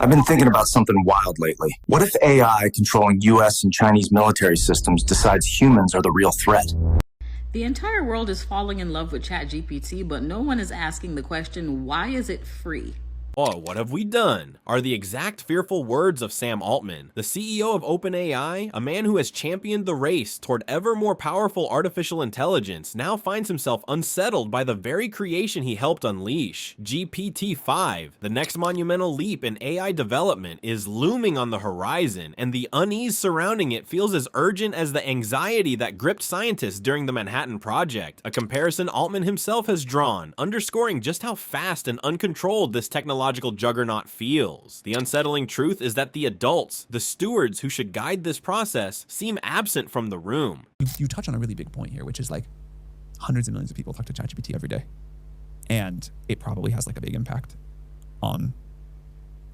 I've been thinking about something wild lately. What if AI controlling US and Chinese military systems decides humans are the real threat? The entire world is falling in love with ChatGPT, but no one is asking the question, why is it free? Oh, what have we done? Are the exact fearful words of Sam Altman, the CEO of OpenAI, a man who has championed the race toward ever more powerful artificial intelligence, now finds himself unsettled by the very creation he helped unleash. GPT-5, the next monumental leap in AI development, is looming on the horizon, and the unease surrounding it feels as urgent as the anxiety that gripped scientists during the Manhattan Project, a comparison Altman himself has drawn, underscoring just how fast and uncontrolled this technological juggernaut feels. The unsettling truth is that the adults, the stewards who should guide this process, seem absent from the room. You touch on a really big point here, which is like hundreds of millions of people talk to ChatGPT every day. And it probably has like a big impact on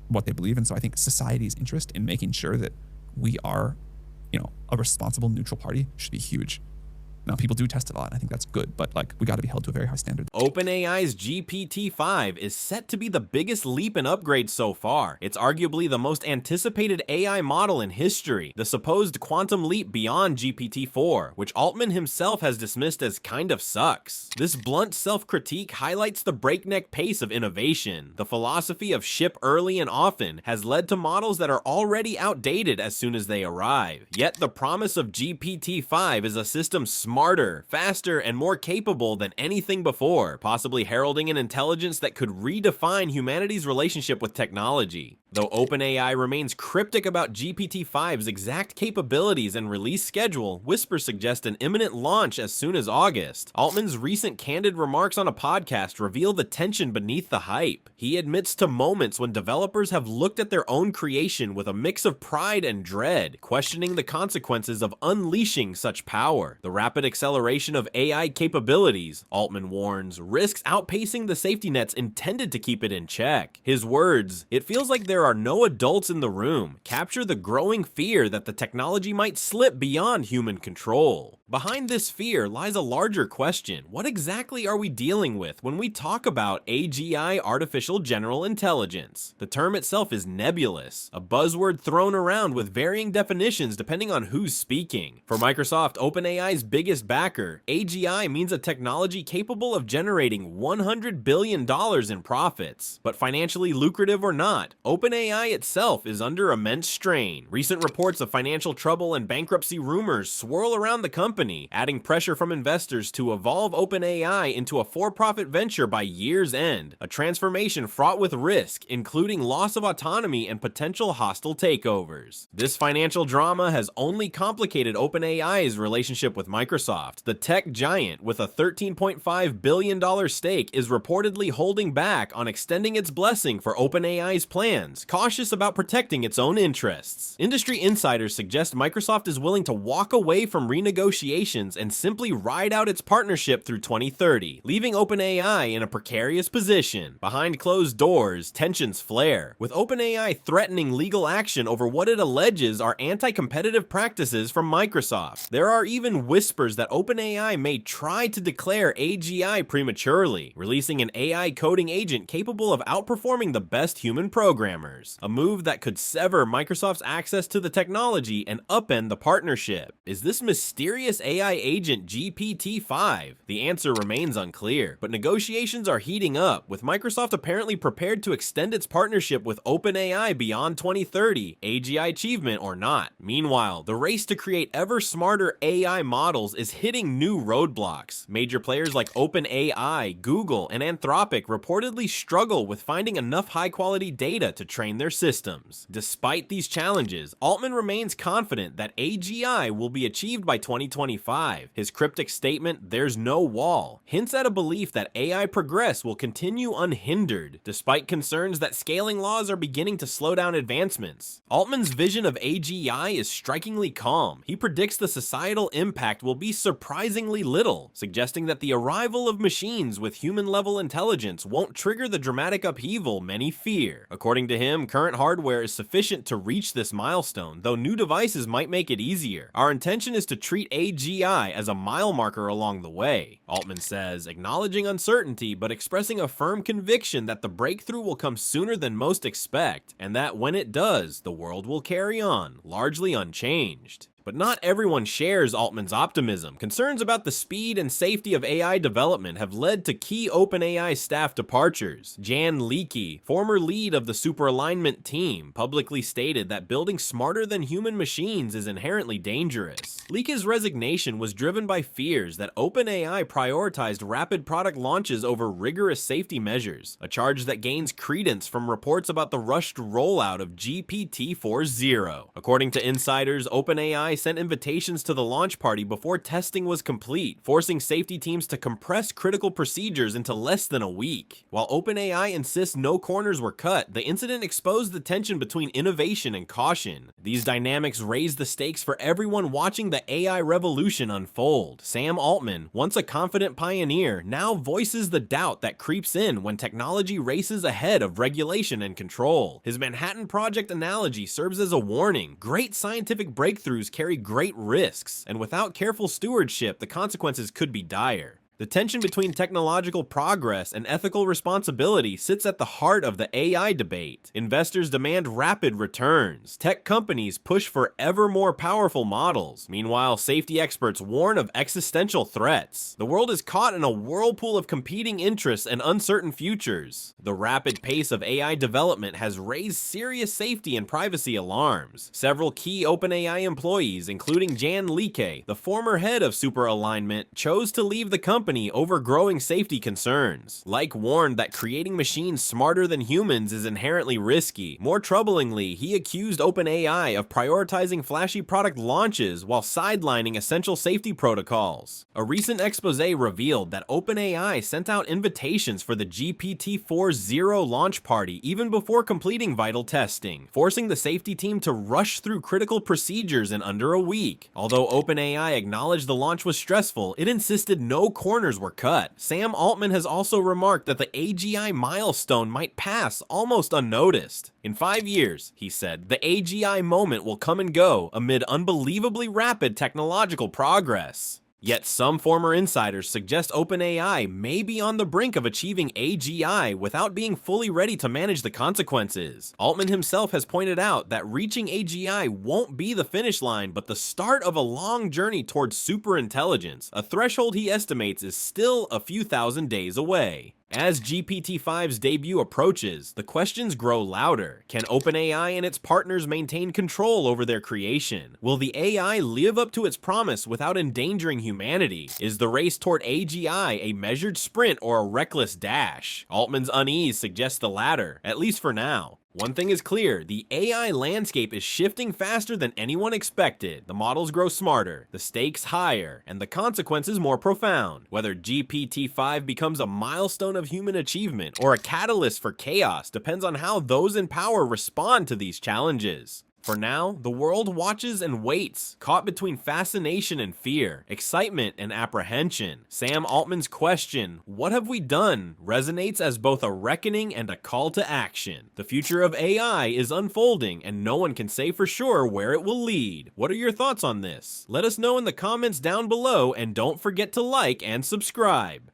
what they believe. And so I think society's interest in making sure that we are, a responsible, neutral party should be huge. Now, people do test it a lot, and I think that's good, but like we got to be held to a very high standard. OpenAI's GPT-5 is set to be the biggest leap and upgrade so far. It's arguably the most anticipated AI model in history, the supposed quantum leap beyond GPT-4, which Altman himself has dismissed as kind of sucks. This blunt self-critique highlights the breakneck pace of innovation. The philosophy of ship early and often has led to models that are already outdated as soon as they arrive. Yet the promise of GPT-5 is a system smarter, faster, and more capable than anything before, possibly heralding an intelligence that could redefine humanity's relationship with technology. Though OpenAI remains cryptic about GPT-5's exact capabilities and release schedule, whispers suggest an imminent launch as soon as August. Altman's recent candid remarks on a podcast reveal the tension beneath the hype. He admits to moments when developers have looked at their own creation with a mix of pride and dread, questioning the consequences of unleashing such power. The rapid acceleration of AI capabilities, Altman warns, risks outpacing the safety nets intended to keep it in check. His words, "It feels like there are no adults in the room," capture the growing fear that the technology might slip beyond human control. Behind this fear lies a larger question. What exactly are we dealing with when we talk about AGI, artificial general intelligence? The term itself is nebulous, a buzzword thrown around with varying definitions depending on who's speaking. For Microsoft, OpenAI's biggest backer, AGI means a technology capable of generating $100 billion in profits. But financially lucrative or not, OpenAI itself is under immense strain. Recent reports of financial trouble and bankruptcy rumors swirl around the company, adding pressure from investors to evolve OpenAI into a for-profit venture by year's end, a transformation fraught with risk, including loss of autonomy and potential hostile takeovers. This financial drama has only complicated OpenAI's relationship with Microsoft. The tech giant, with a $13.5 billion stake, is reportedly holding back on extending its blessing for OpenAI's plans, cautious about protecting its own interests. Industry insiders suggest Microsoft is willing to walk away from renegotiations and simply ride out its partnership through 2030, leaving OpenAI in a precarious position. Behind closed doors, tensions flare, with OpenAI threatening legal action over what it alleges are anti-competitive practices from Microsoft. There are even whispers that OpenAI may try to declare AGI prematurely, releasing an AI coding agent capable of outperforming the best human programmers, a move that could sever Microsoft's access to the technology and upend the partnership. Is this mysterious AI agent GPT-5? The answer remains unclear, but negotiations are heating up, with Microsoft apparently prepared to extend its partnership with OpenAI beyond 2030, AGI achievement or not. Meanwhile, the race to create ever smarter AI models is hitting new roadblocks. Major players like OpenAI, Google, and Anthropic reportedly struggle with finding enough high-quality data to train their systems. Despite these challenges, Altman remains confident that AGI will be achieved by 2025. His cryptic statement, "There's no wall," hints at a belief that AI progress will continue unhindered, despite concerns that scaling laws are beginning to slow down advancements. Altman's vision of AGI is strikingly calm. He predicts the societal impact will be surprisingly little, suggesting that the arrival of machines with human-level intelligence won't trigger the dramatic upheaval many fear. According to him, current hardware is sufficient to reach this milestone, though new devices might make it easier. Our intention is to treat AGI as a mile marker along the way, Altman says, acknowledging uncertainty but expressing a firm conviction that the breakthrough will come sooner than most expect, and that when it does, the world will carry on, largely unchanged. But not everyone shares Altman's optimism. Concerns about the speed and safety of AI development have led to key OpenAI staff departures. Jan Leakey, former lead of the superalignment team, publicly stated that building smarter than human machines is inherently dangerous. Leakey's resignation was driven by fears that OpenAI prioritized rapid product launches over rigorous safety measures, a charge that gains credence from reports about the rushed rollout of GPT-4.0. According to insiders, OpenAI sent invitations to the launch party before testing was complete, forcing safety teams to compress critical procedures into less than a week. While OpenAI insists no corners were cut, the incident exposed the tension between innovation and caution. These dynamics raise the stakes for everyone watching the AI revolution unfold. Sam Altman, once a confident pioneer, now voices the doubt that creeps in when technology races ahead of regulation and control. His Manhattan Project analogy serves as a warning. Great scientific breakthroughs carry great risks, and without careful stewardship, the consequences could be dire. The tension between technological progress and ethical responsibility sits at the heart of the AI debate. Investors demand rapid returns. Tech companies push for ever more powerful models. Meanwhile, safety experts warn of existential threats. The world is caught in a whirlpool of competing interests and uncertain futures. The rapid pace of AI development has raised serious safety and privacy alarms. Several key OpenAI employees, including Jan Leakey, the former head of superalignment, chose to leave the company over growing safety concerns. Like warned that creating machines smarter than humans is inherently risky. More troublingly, he accused OpenAI of prioritizing flashy product launches while sidelining essential safety protocols. A recent expose revealed that OpenAI sent out invitations for the GPT-4.0 launch party even before completing vital testing, forcing the safety team to rush through critical procedures in under a week. Although OpenAI acknowledged the launch was stressful, it insisted no corners were cut. Sam Altman has also remarked that the AGI milestone might pass almost unnoticed. In 5 years, he said, the AGI moment will come and go amid unbelievably rapid technological progress. Yet some former insiders suggest OpenAI may be on the brink of achieving AGI without being fully ready to manage the consequences. Altman himself has pointed out that reaching AGI won't be the finish line, but the start of a long journey towards superintelligence, a threshold he estimates is still a few thousand days away. As GPT-5's debut approaches, the questions grow louder. Can OpenAI and its partners maintain control over their creation? Will the AI live up to its promise without endangering humanity? Is the race toward AGI a measured sprint or a reckless dash? Altman's unease suggests the latter, at least for now. One thing is clear, the AI landscape is shifting faster than anyone expected. The models grow smarter, the stakes higher, and the consequences more profound. Whether GPT-5 becomes a milestone of human achievement or a catalyst for chaos depends on how those in power respond to these challenges. For now, the world watches and waits, caught between fascination and fear, excitement and apprehension. Sam Altman's question, "What have we done?" resonates as both a reckoning and a call to action. The future of AI is unfolding, and no one can say for sure where it will lead. What are your thoughts on this? Let us know in the comments down below, and don't forget to like and subscribe.